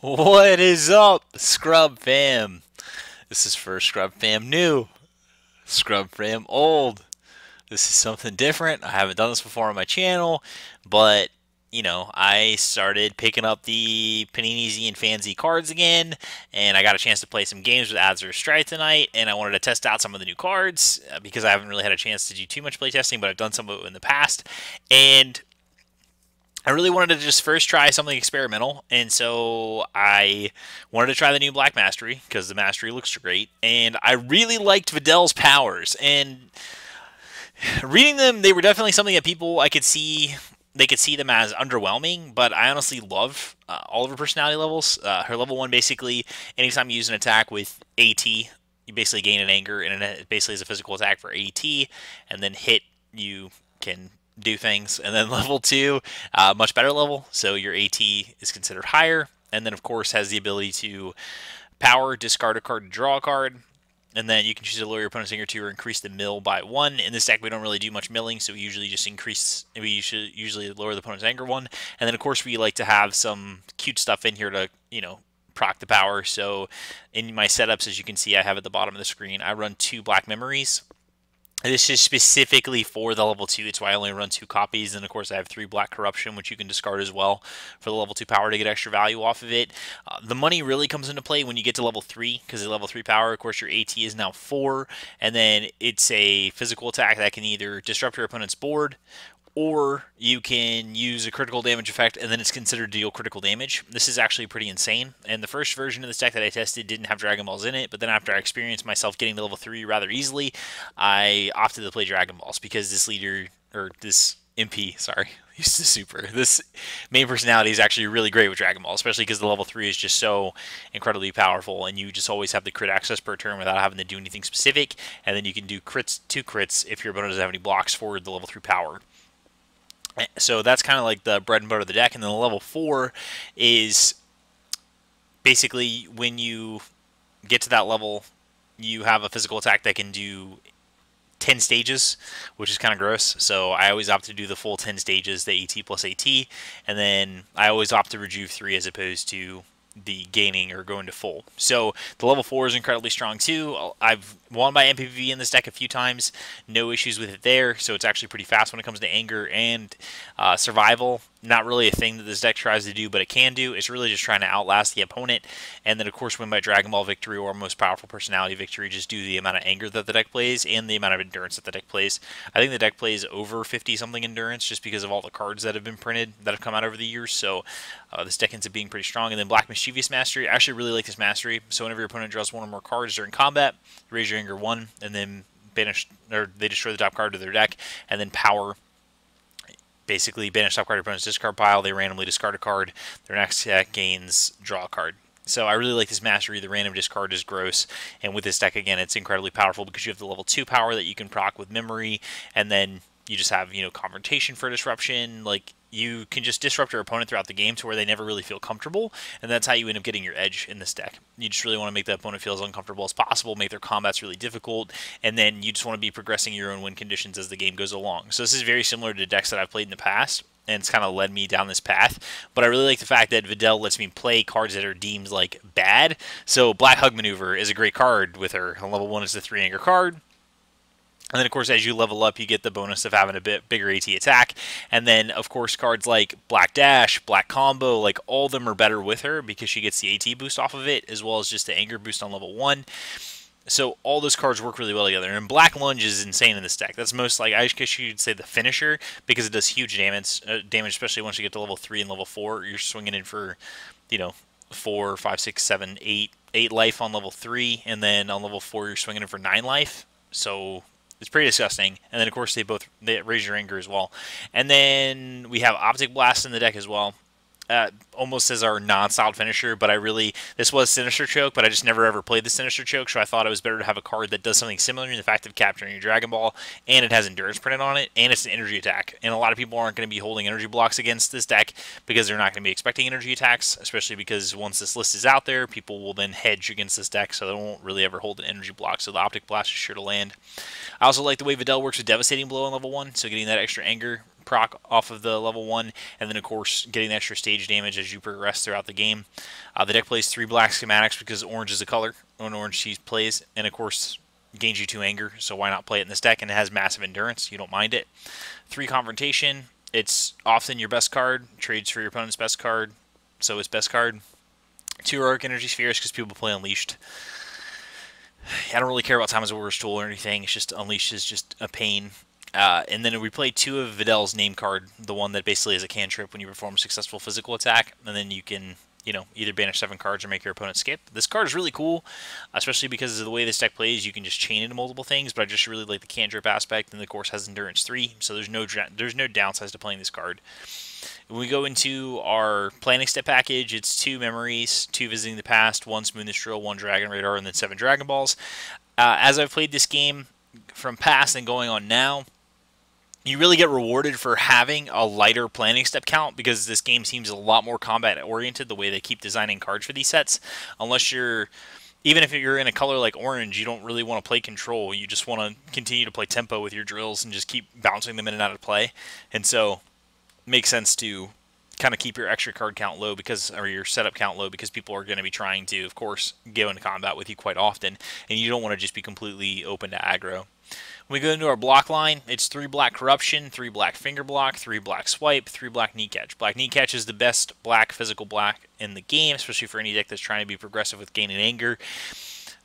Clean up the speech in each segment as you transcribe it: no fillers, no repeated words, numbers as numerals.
What is up, Scrub Fam? This is for Scrub Fam new, Scrub Fam old. This is something different. I haven't done this before on my channel, but I started picking up the Panini Z and FanZ cards again, and I got a chance to play some games with Ads or Strike tonight, and I wanted to test out some of the new cards because I haven't really had a chance to do too much playtesting, but I've done some of it in the past, and I really wanted to just first try something experimental, and so I wanted to try the new Black Mastery because the Mastery looks great, and I really liked Videl's powers. And reading them, they were definitely something that people I could see they could see them as underwhelming, but I honestly love all of her personality levels. Her level one, basically, anytime you use an attack with AT, you basically gain an anger, and it basically is a physical attack for AT, and then hit you can do things. And then level two, much better level, so your AT is considered higher, and then of course has the ability to power, discard a card to draw a card. And then you can choose to lower your opponent's anger 2 or increase the mill by 1. In this deck, we don't really do much milling, so we usually just we should usually lower the opponent's anger 1. And then, of course, we like to have some cute stuff in here to, proc the power. So in my setups, as you can see, I have at the bottom of the screen, I run 2 Black Memories. This is specifically for the level 2. It's why I only run 2 copies. And of course, I have 3 Black Corruption, which you can discard as well for the level 2 power to get extra value off of it. The money really comes into play when you get to level 3, because the level 3 power, of course, your AT is now 4. And then it's a physical attack that can either disrupt your opponent's board, or you can use a critical damage effect, and then it's considered to deal critical damage. This is actually pretty insane. And the first version of this deck that I tested didn't have Dragon Balls in it, but then after I experienced myself getting to level 3 rather easily, I opted to play Dragon Balls because this leader, or this MP, sorry, used to super. This main personality is actually really great with Dragon Ball, especially because the level 3 is just so incredibly powerful, and you just always have the crit access per turn without having to do anything specific, and then you can do crits, 2 crits, if your opponent doesn't have any blocks for the level 3 power. So that's kind of like the bread and butter of the deck. And then the level 4 is basically when you get to that level, you have a physical attack that can do 10 stages, which is kind of gross. So I always opt to do the full 10 stages, the AT plus AT. And then I always opt to Rejuve 3 as opposed to the gaining or going to full. So the level 4 is incredibly strong too. I've won by MPV in this deck a few times, no issues with it there, so it's actually pretty fast when it comes to anger and survival. Not really a thing that this deck tries to do, but it can do. It's really just trying to outlast the opponent, and then of course win by Dragon Ball victory or most powerful personality victory, just due to the amount of anger that the deck plays and the amount of endurance that the deck plays. I think the deck plays over 50 something endurance just because of all the cards that have been printed that have come out over the years, so this deck ends up being pretty strong. And then Black Mischievous Mastery, I actually really like this mastery. So whenever your opponent draws 1 or more cards during combat, raise your anger 1, and then banish, or they destroy the top card of their deck, and then power, basically banish top card of your opponent's discard pile. They randomly discard a card. Their next deck gains draw a card. So I really like this mastery. The random discard is gross, and with this deck again, it's incredibly powerful because you have the level 2 power that you can proc with memory, and then you just have confrontation for disruption. Like, you can just disrupt your opponent throughout the game to where they never really feel comfortable, and that's how you end up getting your edge in this deck. You just really want to make the opponent feel as uncomfortable as possible, make their combats really difficult, and then you just want to be progressing your own win conditions as the game goes along. So this is very similar to decks that I've played in the past, and it's kind of led me down this path. But I really like the fact that Videl lets me play cards that are deemed like bad. So Black Hug Maneuver is a great card with her. On level 1 is the 3 anger card. And then, of course, as you level up, you get the bonus of having a bit bigger AT attack. And then, of course, cards like Black Dash, Black Combo, like all of them are better with her because she gets the AT boost off of it, as well as just the anger boost on level 1. So all those cards work really well together. And Black Lunge is insane in this deck. That's most, like, I guess you'd say the finisher, because it does huge damage, especially once you get to level 3 and level 4. You're swinging in for, 4, 5, 6, 7, 8 life on level 3. And then on level 4, you're swinging in for 9 life. So it's pretty disgusting. And then, of course, they raise your anger as well. And then we have Optic Blast in the deck as well. Almost as our non-styled finisher, but this was Sinister Choke, but I just never ever played the Sinister Choke, so I thought it was better to have a card that does something similar in the fact of capturing your Dragon Ball, and it has Endurance printed on it, and it's an energy attack. And a lot of people aren't going to be holding energy blocks against this deck because they're not going to be expecting energy attacks, especially because once this list is out there, people will then hedge against this deck, so they won't really ever hold an energy block, so the Optic Blast is sure to land. I also like the way Videl works with Devastating Blow on level 1, so getting that extra anger proc off of the level 1, and then of course getting the extra stage damage as you progress throughout the game. The deck plays 3 black schematics because orange is the color when orange cheese plays, and of course gains you 2 anger, so why not play it in this deck? And it has massive endurance, you don't mind it. 3 confrontation, it's often your best card, trades for your opponent's best card, so it's best card. 2 heroic energy spheres because people play Unleashed. I don't really care about Time as a Warrior's Tool or anything, it's just Unleashed is just a pain. And then we play 2 of Videl's name card, the one that basically is a cantrip when you perform a successful physical attack, and then you can, you know, either banish 7 cards or make your opponent skip. This card is really cool, especially because of the way this deck plays. You can just chain into multiple things, but I just really like the cantrip aspect, and the course has Endurance 3, so there's no downsides to playing this card. When we go into our planning step package, it's 2 memories, 2 visiting the past, 1 smoothness drill, 1 dragon radar, and then 7 Dragon Balls. As I've played this game from past and going on now, you really get rewarded for having a lighter planning step count because this game seems a lot more combat oriented the way they keep designing cards for these sets. Unless you're, even if you're in a color like orange, you don't really want to play control. You just want to continue to play tempo with your drills and just keep bouncing them in and out of play. And so it makes sense to kind of keep your extra card count low because, or your setup count low, because people are going to be trying to, of course, go into combat with you quite often, and you don't want to just be completely open to aggro. When we go into our block line, it's 3 black Corruption, 3 black Finger Block, 3 black Swipe, 3 black Knee Catch. Black Knee Catch is the best black physical black in the game, especially for any deck that's trying to be progressive with gain and anger.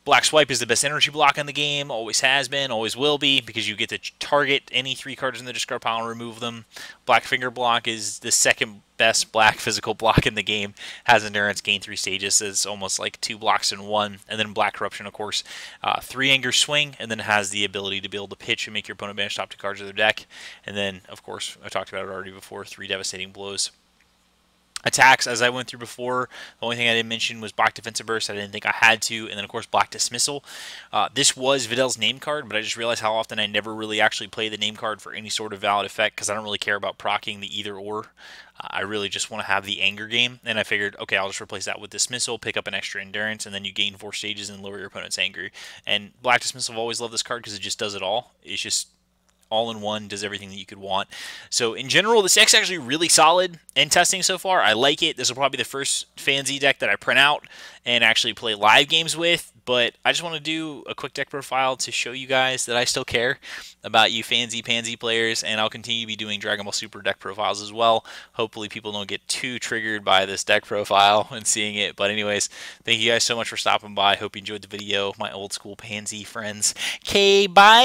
Black Swipe is the best energy block in the game, always has been, always will be, because you get to target any 3 cards in the discard pile and remove them. Black Finger Block is the second best black physical block in the game, has endurance, gain 3 stages, it's almost like 2 blocks in 1. And then Black Corruption, of course, 3 anger swing, and then has the ability to be able to pitch and make your opponent banish top 2 cards of their deck. And then, of course, I talked about it already before, 3 devastating blows. Attacks, as I went through before, the only thing I didn't mention was Black Defensive Burst. I didn't think I had to. And then, of course, Black Dismissal. This was Videl's name card, but I just realized how often I never really actually play the name card for any sort of valid effect because I don't really care about proccing the either or. I really just want to have the anger game. And I figured, okay, I'll just replace that with Dismissal, pick up an extra endurance, and then you gain 4 stages and lower your opponent's anger. And Black Dismissal, I've always loved this card because it just does it all. It's just all in one, does everything that you could want. So in general, this deck's actually really solid in testing so far. I like it. This will probably be the first FanZ deck that I print out and actually play live games with, but I just want to do a quick deck profile to show you guys that I still care about you FanZ players, and I'll continue to be doing Dragon Ball Super deck profiles as well. Hopefully people don't get too triggered by this deck profile and seeing it, but anyways, thank you guys so much for stopping by. Hope you enjoyed the video, my old school FanZ friends. Okay, bye!